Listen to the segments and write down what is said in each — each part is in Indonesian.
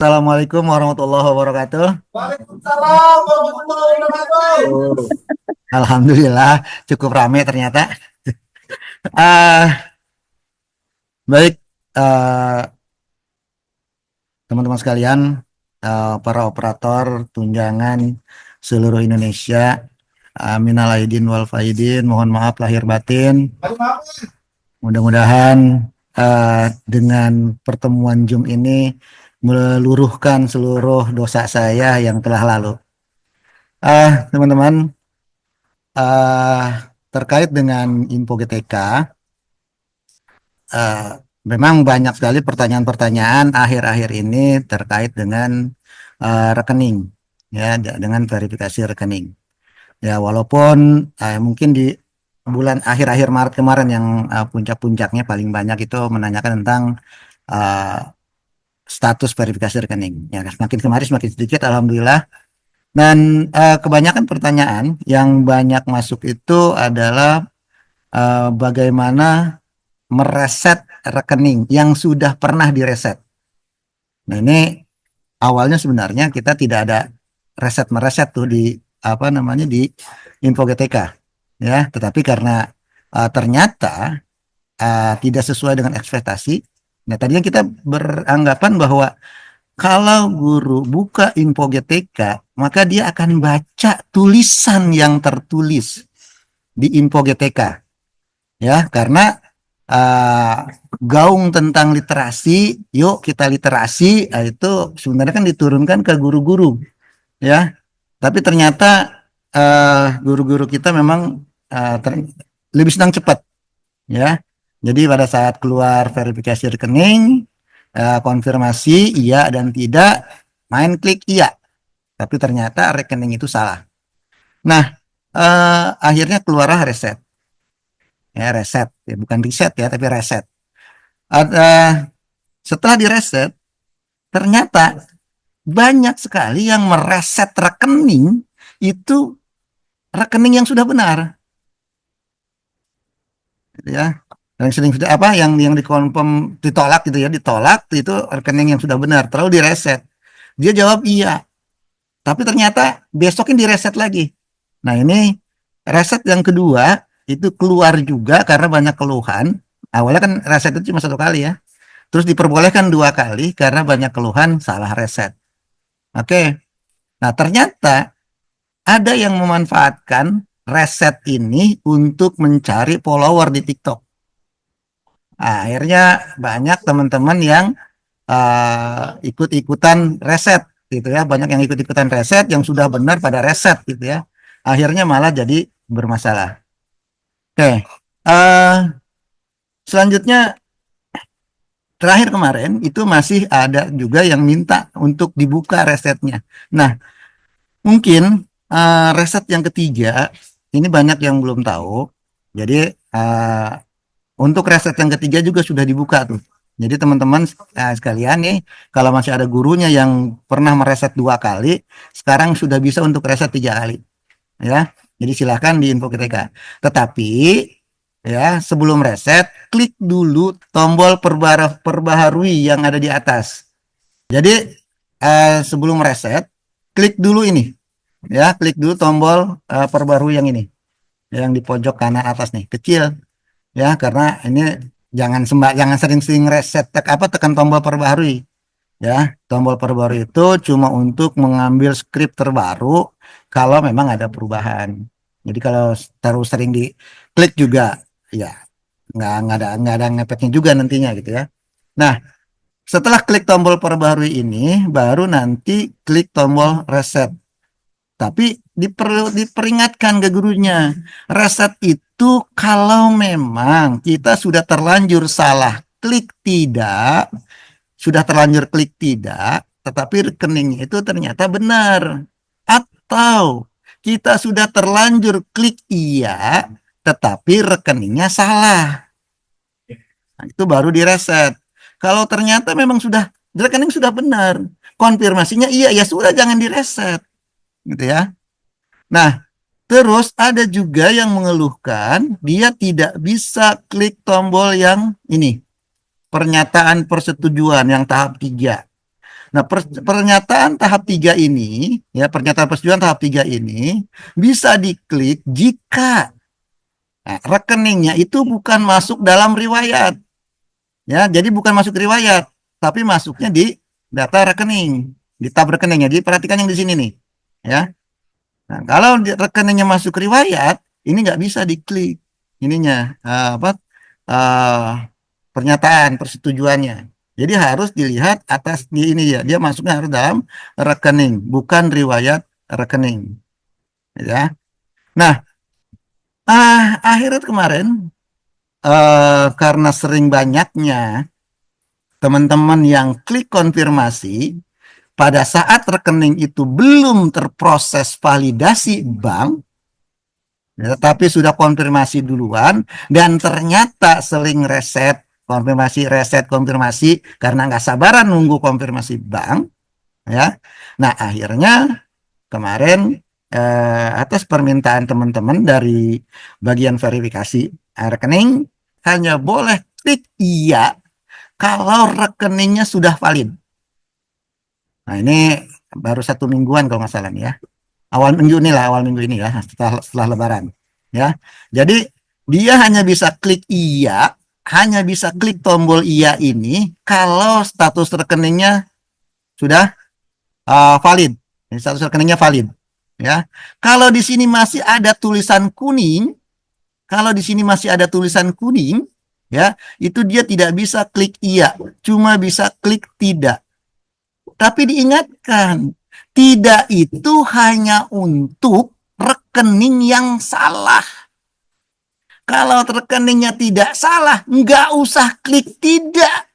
Assalamualaikum warahmatullahi wabarakatuh. Waalaikumsalam warahmatullahi wabarakatuh. Oh, Alhamdulillah cukup ramai ternyata. Ah, baik teman-teman sekalian, para operator tunjangan seluruh Indonesia, minal aidin wal faidin, mohon maaf lahir batin. Mudah-mudahan dengan pertemuan Zoom ini meluruhkan seluruh dosa saya yang telah lalu. Teman-teman, uh, terkait dengan info GTK, memang banyak sekali pertanyaan-pertanyaan akhir-akhir ini terkait dengan rekening, ya, dengan verifikasi rekening. Ya, walaupun mungkin di bulan akhir-akhir Maret kemarin yang puncak-puncaknya paling banyak itu menanyakan tentang uh, status verifikasi rekening. Ya, semakin kemarin semakin sedikit, alhamdulillah. Dan kebanyakan pertanyaan yang banyak masuk itu adalah bagaimana mereset rekening yang sudah pernah direset. Nah, ini awalnya sebenarnya kita tidak ada reset mereset tuh di apa namanya di info GTK, ya. Tetapi karena ternyata tidak sesuai dengan ekspektasi. Nah, tadinya kita beranggapan bahwa kalau guru buka info GTK, maka dia akan baca tulisan yang tertulis di info GTK, ya, karena uh, gaung tentang literasi, yuk kita literasi, itu sebenarnya kan diturunkan ke guru-guru, ya. Tapi ternyata guru-guru kita memang lebih senang cepat, ya. Jadi pada saat keluar verifikasi rekening, konfirmasi iya dan tidak, main klik iya. Tapi ternyata rekening itu salah. Nah, akhirnya keluarlah reset, ya, reset, ya, bukan reset ya, tapi reset. Ada Setelah direset, ternyata banyak sekali yang mereset rekening itu rekening yang sudah benar, gitu ya. Yang sering sudah apa yang dikonfirm ditolak gitu ya, ditolak itu rekening yang sudah benar, terlalu direset. Dia jawab iya, tapi ternyata besokin direset lagi. Nah, ini reset yang kedua itu keluar juga karena banyak keluhan. Awalnya kan reset itu cuma satu kali ya. Terus diperbolehkan dua kali karena banyak keluhan salah reset. Oke. Nah, ternyata ada yang memanfaatkan reset ini untuk mencari follower di TikTok. Nah, akhirnya banyak teman-teman yang ikut-ikutan reset gitu ya. Banyak yang ikut-ikutan reset yang sudah benar pada reset gitu ya. Akhirnya malah jadi bermasalah. Oke. Selanjutnya terakhir kemarin itu masih ada juga yang minta untuk dibuka resetnya. Nah, mungkin reset yang ketiga ini banyak yang belum tahu. Jadi untuk reset yang ketiga juga sudah dibuka tuh. Jadi teman-teman sekalian nih, kalau masih ada gurunya yang pernah mereset dua kali, sekarang sudah bisa untuk reset tiga kali, ya. Jadi silahkan di info KTK. Tetapi ya sebelum reset, klik dulu tombol perbaharui yang ada di atas. Jadi sebelum reset, klik dulu ini, ya, klik dulu tombol perbarui yang ini, yang di pojok kanan atas nih, kecil, ya, karena ini jangan sering-sering reset tekan tombol perbarui, ya. Tombol perbarui itu cuma untuk mengambil skrip terbaru kalau memang ada perubahan. Jadi kalau terus sering diklik juga, ya, nggak ada ngefeknya juga nantinya gitu ya. Nah, setelah klik tombol perbarui ini, baru nanti klik tombol reset. Tapi diperingatkan ke gurunya, reset itu kalau memang kita sudah terlanjur salah klik tidak, sudah terlanjur klik tidak, tetapi rekening itu ternyata benar. Atau kita sudah terlanjur klik iya, tetapi rekeningnya salah. Nah, itu baru direset. Kalau ternyata memang sudah rekening sudah benar, konfirmasinya iya, ya sudah jangan direset, gitu ya. Nah, terus ada juga yang mengeluhkan dia tidak bisa klik tombol yang ini, pernyataan persetujuan yang tahap 3. Nah, pernyataan tahap 3 ini, ya, pernyataan persetujuan tahap 3 ini bisa diklik jika rekeningnya itu bukan masuk dalam riwayat. Ya, jadi bukan masuk riwayat, tapi masuknya di data rekening, di tab rekeningnya. Jadi perhatikan yang di sini nih, ya. Nah, kalau rekeningnya masuk riwayat, ini nggak bisa diklik ininya pernyataan persetujuannya. Jadi harus dilihat atas di ini ya, dia masuknya harus dalam rekening, bukan riwayat rekening, ya. Nah, akhirnya kemarin karena sering banyaknya teman-teman yang klik konfirmasi pada saat rekening itu belum terproses validasi bank, ya, tapi sudah konfirmasi duluan dan ternyata sering reset konfirmasi karena nggak sabaran nunggu konfirmasi bank, ya. Nah, akhirnya kemarin atas permintaan teman-teman dari bagian verifikasi rekening hanya boleh klik iya kalau rekeningnya sudah valid. Nah, ini baru 1 mingguan kalau nggak salah nih ya. Awal minggu ini ya, setelah Lebaran. Ya, jadi dia hanya bisa klik iya, hanya bisa klik tombol iya ini kalau status rekeningnya sudah valid. Ini status rekeningnya valid. Ya, kalau di sini masih ada tulisan kuning, kalau di sini masih ada tulisan kuning, ya, itu dia tidak bisa klik iya, cuma bisa klik tidak. Tapi diingatkan, tidak itu hanya untuk rekening yang salah. Kalau rekeningnya tidak salah, nggak usah klik tidak.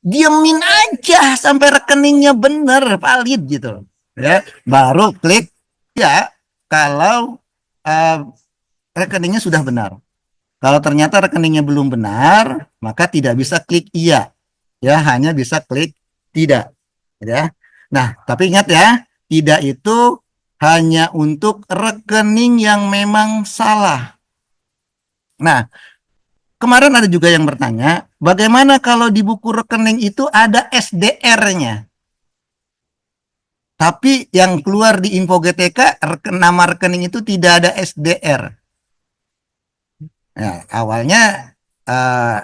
Diemin aja sampai rekeningnya benar, valid gitu. Ya, baru klik ya kalau rekeningnya sudah benar. Kalau ternyata rekeningnya belum benar, maka tidak bisa klik iya. Ya, hanya bisa klik tidak. Ya. Nah, tapi ingat ya, tidak itu hanya untuk rekening yang memang salah. Nah, kemarin ada juga yang bertanya, bagaimana kalau di buku rekening itu ada SDR-nya? Tapi yang keluar di info GTK, nama rekening itu tidak ada SDR. Nah, awalnya uh,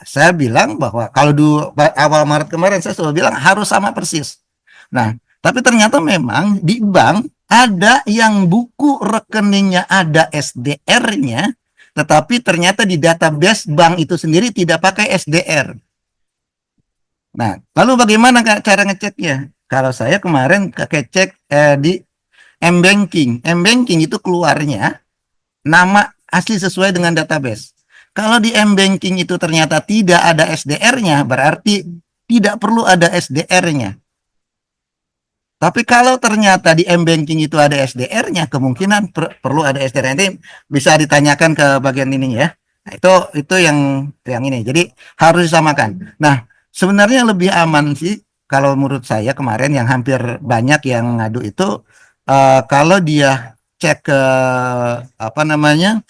saya bilang bahwa kalau di awal Maret kemarin saya selalu bilang harus sama persis. Nah, tapi ternyata memang di bank ada yang buku rekeningnya ada SDR-nya, tetapi ternyata di database bank itu sendiri tidak pakai SDR. Nah, lalu bagaimana cara ngeceknya? Kalau saya kemarin pakai cek di M-Banking. M-Banking itu keluarnya nama asli sesuai dengan database. Kalau di M-Banking itu ternyata tidak ada SDR-nya, berarti tidak perlu ada SDR-nya. Tapi kalau ternyata di M-Banking itu ada SDR-nya, kemungkinan perlu ada SDR. Nanti bisa ditanyakan ke bagian ini ya. Nah, itu yang ini. Jadi harus disamakan. Nah, sebenarnya lebih aman sih kalau menurut saya kemarin yang hampir banyak yang ngadu itu kalau dia cek ke apa namanya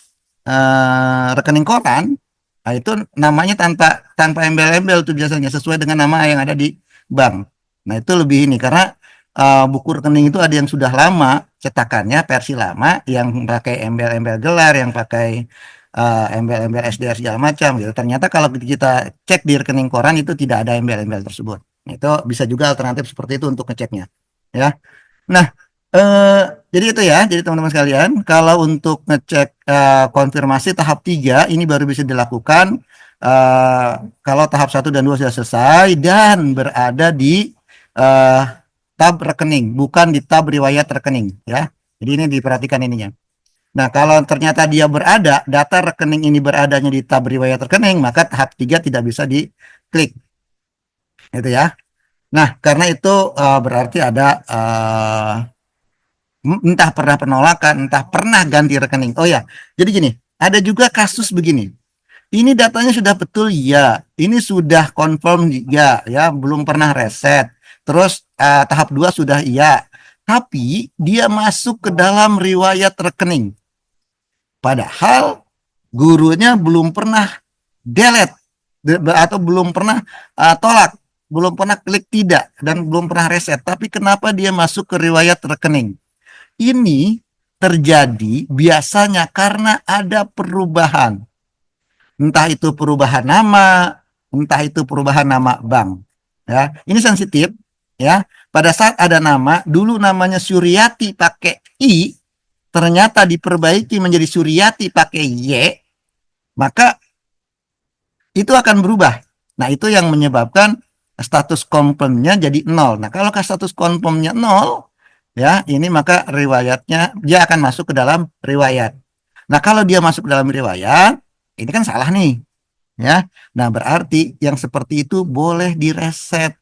rekening koran, nah itu namanya tanpa embel-embel tuh biasanya sesuai dengan nama yang ada di bank. Nah itu lebih ini karena buku rekening itu ada yang sudah lama cetakannya versi lama yang pakai embel-embel gelar, yang pakai embel-embel SDR segala macam gitu. Ternyata kalau kita cek di rekening koran itu tidak ada embel-embel tersebut. Nah, itu bisa juga alternatif seperti itu untuk ngeceknya, ya. Nah, eh, jadi itu ya, jadi teman-teman sekalian, kalau untuk ngecek konfirmasi tahap 3 ini baru bisa dilakukan eh, kalau tahap 1 dan 2 sudah selesai dan berada di eh, tab rekening, bukan di tab riwayat rekening ya. Jadi ini diperhatikan ininya. Nah, kalau ternyata dia berada, data rekening ini beradanya di tab riwayat rekening, maka tahap 3 tidak bisa diklik. Itu ya. Nah, karena itu berarti ada entah pernah penolakan, entah pernah ganti rekening. Oh ya, jadi gini, ada juga kasus begini. Ini datanya sudah betul ya, ini sudah confirm ya, ya belum pernah reset. Terus tahap 2 sudah iya, tapi dia masuk ke dalam riwayat rekening. Padahal gurunya belum pernah delete atau belum pernah tolak belum pernah klik tidak, dan belum pernah reset, tapi kenapa dia masuk ke riwayat rekening? Ini terjadi biasanya karena ada perubahan. Entah itu perubahan nama, entah itu perubahan nama bank. Ya, ini sensitif ya. Pada saat ada nama, dulu namanya Suryati pakai I, ternyata diperbaiki menjadi Suryati pakai Y, maka itu akan berubah. Nah, itu yang menyebabkan status confirmnya jadi nol. Nah, kalau status confirmnya nol, ya, ini maka riwayatnya dia akan masuk ke dalam riwayat. Nah, kalau dia masuk ke dalam riwayat, ini kan salah nih, ya. Nah, berarti yang seperti itu boleh direset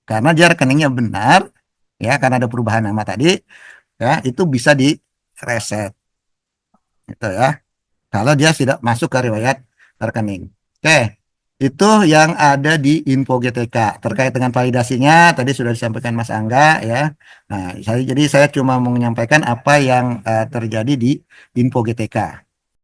karena dia rekeningnya benar, ya, karena ada perubahan nama tadi, ya, itu bisa direset, gitu ya. Kalau dia tidak masuk ke riwayat rekening. Oke, itu yang ada di info GTK. Terkait dengan validasinya, tadi sudah disampaikan Mas Angga ya. Nah, jadi saya cuma mau menyampaikan apa yang terjadi di info GTK.